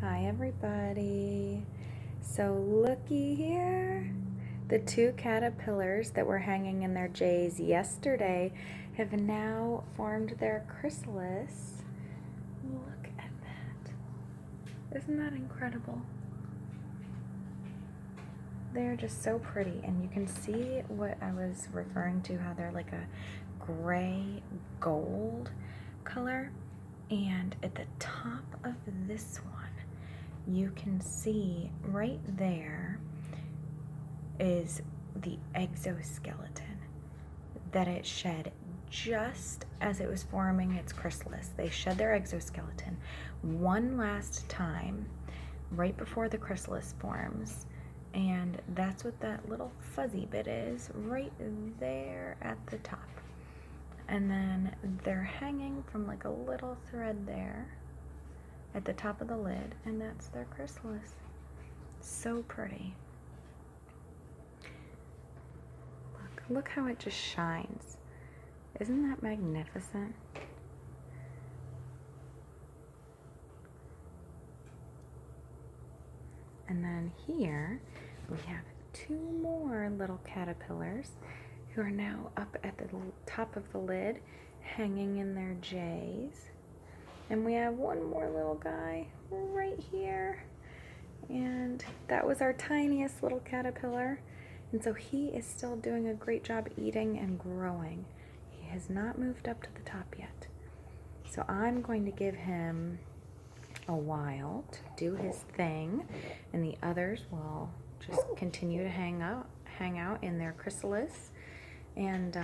Hi everybody. So looky here. The two caterpillars that were hanging in their jays yesterday have now formed their chrysalis. Look at that. Isn't that incredible? They're just so pretty, and you can see what I was referring to, how they're like a gray gold color. And at the top of this one, you can see right there is the exoskeleton that it shed just as it was forming its chrysalis. They shed their exoskeleton one last time right before the chrysalis forms, and that's what that little fuzzy bit is right there at the top. And then they're hanging from like a little thread there at the top of the lid, and that's their chrysalis. So pretty. Look how it just shines. Isn't that magnificent? And then here we have two more little caterpillars who are now up at the top of the lid, hanging in their J's. And we have one more little guy right here. And that was our tiniest little caterpillar. And so he is still doing a great job eating and growing. He has not moved up to the top yet. So I'm going to give him a while to do his thing, and the others will just continue to hang out in their chrysalis. And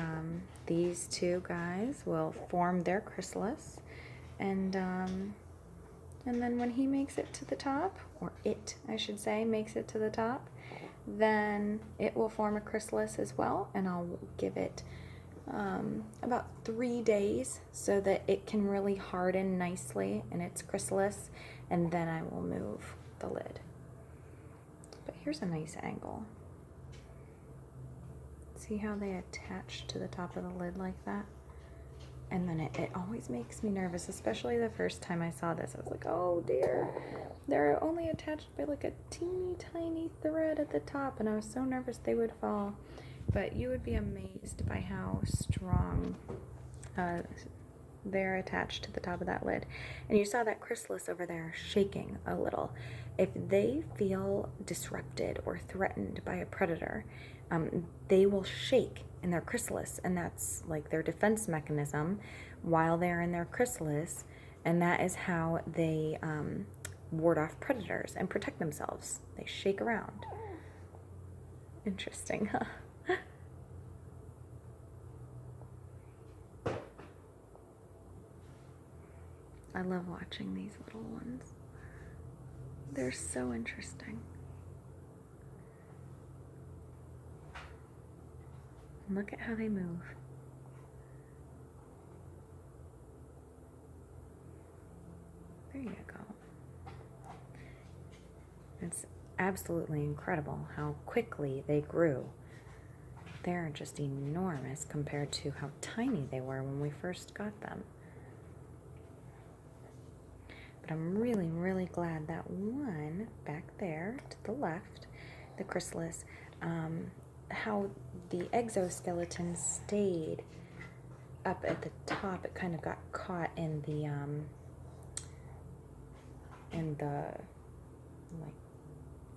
these two guys will form their chrysalis, and then when he makes it to the top, or it, I should say, makes it to the top, then it will form a chrysalis as well, and I'll give it about 3 days so that it can really harden nicely in its chrysalis, and then I will move the lid. But here's a nice angle. See how they attach to the top of the lid like that? And then it always makes me nervous, especially the first time I saw this. I was like, oh dear, they're only attached by like a teeny tiny thread at the top, and I was so nervous they would fall. But you would be amazed by how strong they're attached to the top of that lid. And you saw that chrysalis over there shaking a little. If they feel disrupted or threatened by a predator, they will shake in their chrysalis, and that's like their defense mechanism while they're in their chrysalis, and that is how they ward off predators and protect themselves. They shake around. Interesting, huh? I love watching these little ones. They're so interesting. Look at how they move. There you go. It's absolutely incredible how quickly they grew. They're just enormous compared to how tiny they were when we first got them. But I'm really, really glad that one back there to the left, the chrysalis, how the exoskeleton stayed up at the top. It kind of got caught in the like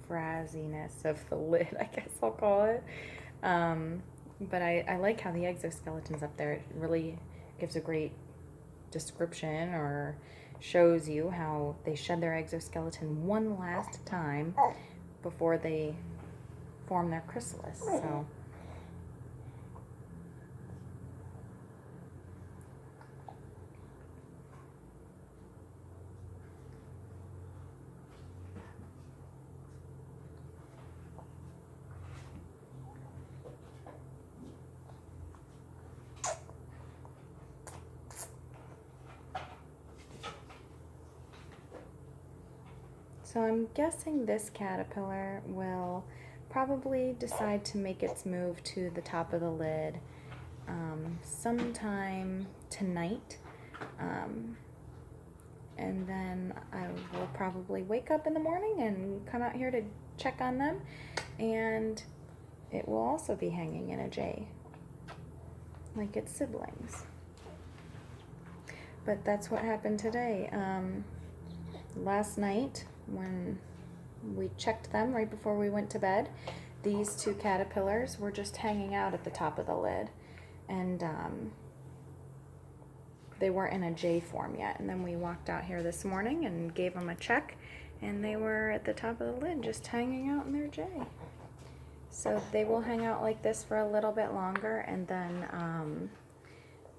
frazziness of the lid, I guess I'll call it. But I like how the exoskeleton's up there. It really gives a great description, or shows you how they shed their exoskeleton one last time before they form their chrysalis. So I'm guessing this caterpillar will probably decide to make its move to the top of the lid sometime tonight. and then I will probably wake up in the morning and come out here to check on them, and it will also be hanging in a J like its siblings. But that's what happened today. Last night when we checked them right before we went to bed, these two caterpillars were just hanging out at the top of the lid, and they weren't in a J form yet. And then we walked out here this morning and gave them a check, and they were at the top of the lid just hanging out in their J. So they will hang out like this for a little bit longer, and then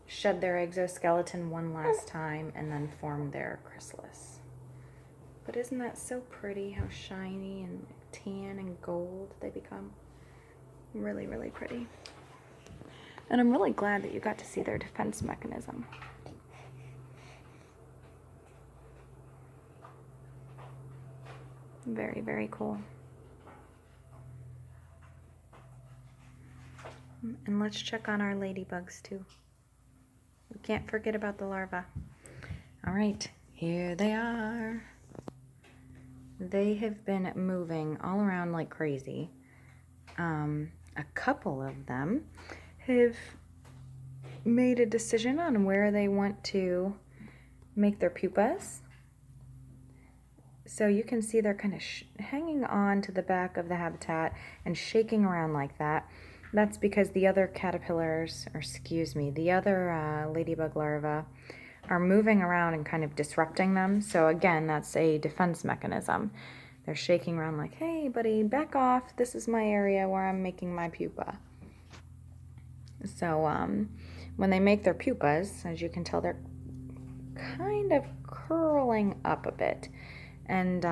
shed their exoskeleton one last time, and then form their chrysalis. But isn't that so pretty, how shiny and tan and gold they become? Really, really pretty. And I'm really glad that you got to see their defense mechanism. Very, very cool. And let's check on our ladybugs too. We can't forget about the larvae. All right, here they are. They have been moving all around like crazy. A couple of them have made a decision on where they want to make their pupas. So you can see they're kind of hanging on to the back of the habitat and shaking around like that. That's because the other caterpillars, or excuse me, the other ladybug larvae are moving around and kind of disrupting them. So again, that's a defense mechanism. They're shaking around like, hey buddy, back off. This is my area where I'm making my pupa. So when they make their pupas, as you can tell, they're kind of curling up a bit. And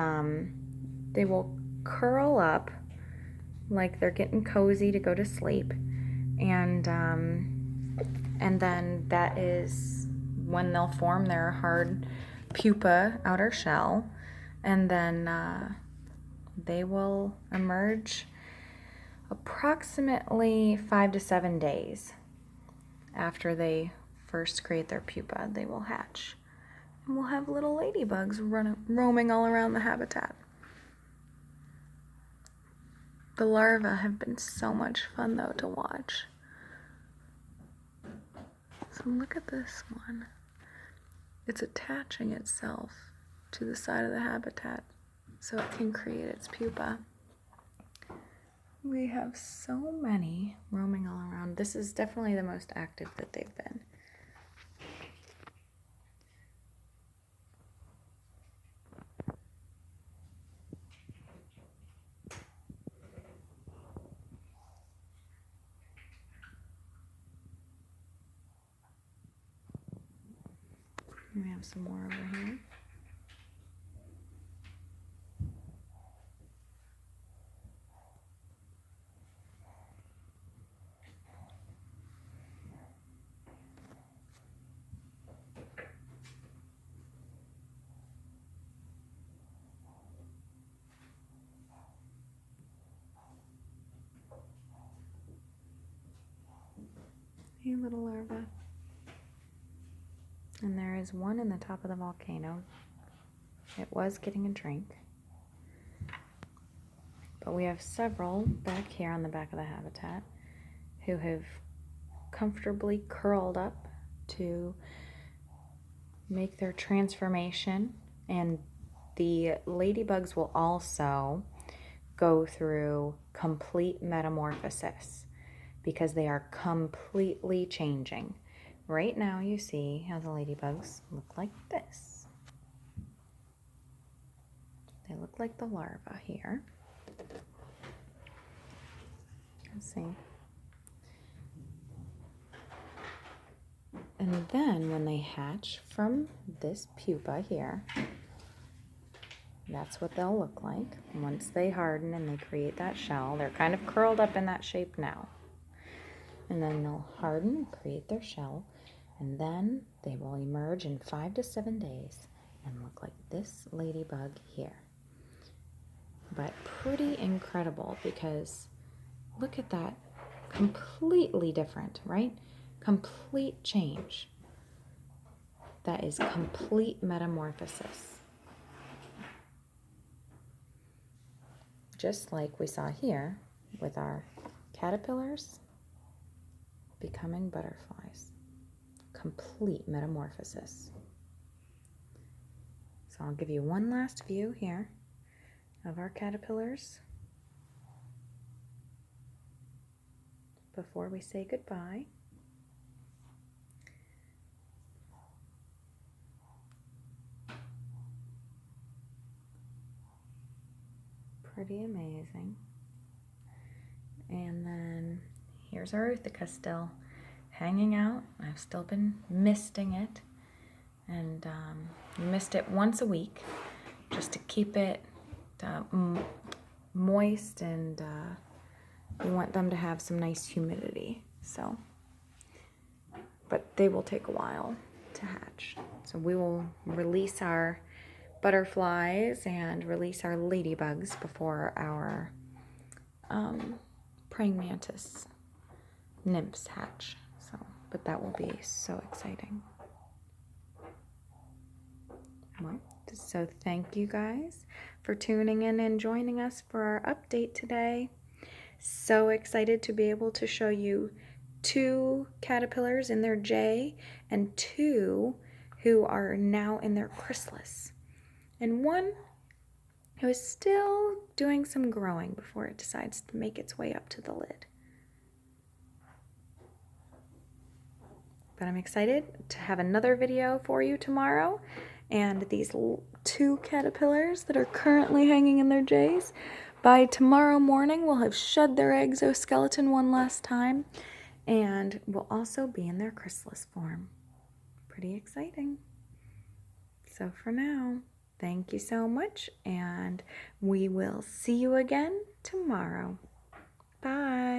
they will curl up like they're getting cozy to go to sleep. And then that is when they'll form their hard pupa outer shell, and then they will emerge approximately 5 to 7 days after they first create their pupa. They will hatch, and we'll have little ladybugs roaming all around the habitat. The larvae have been so much fun though to watch. So look at this one. It's attaching itself to the side of the habitat so it can create its pupa. We have so many roaming all around. This is definitely the most active that they've been. We have some more over here. Hey, little larva. And there is one in the top of the volcano. It was getting a drink. But we have several back here on the back of the habitat who have comfortably curled up to make their transformation. And the ladybugs will also go through complete metamorphosis because they are completely changing. Right now you see how the ladybugs look like this. They look like the larvae here. Let's see. And then when they hatch from this pupa here, that's what they'll look like once they harden and they create that shell. They're kind of curled up in that shape now. And then they'll harden, create their shell, and then they will emerge in 5 to 7 days and look like this ladybug here. But pretty incredible because look at that. Completely different, right? Complete change. that is complete metamorphosis. Just like we saw here with our caterpillars becoming butterflies. Complete metamorphosis. So I'll give you one last view here of our caterpillars before we say goodbye. Pretty amazing. And then here's our Utica still hanging out. I've still been misting it. And you mist it once a week just to keep it moist, and you want them to have some nice humidity. So, but they will take a while to hatch. So we will release our butterflies and release our ladybugs before our praying mantis nymphs hatch. So, but that will be so exciting. Well, so thank you guys for tuning in and joining us for our update today. So excited to be able to show you 2 caterpillars in their J and 2 who are now in their chrysalis, and 1 who is still doing some growing before it decides to make its way up to the lid. But I'm excited to have another video for you tomorrow. And these 2 caterpillars that are currently hanging in their J's, by tomorrow morning will have shed their exoskeleton one last time and will also be in their chrysalis form. Pretty exciting. So for now, thank you so much, and we will see you again tomorrow. Bye.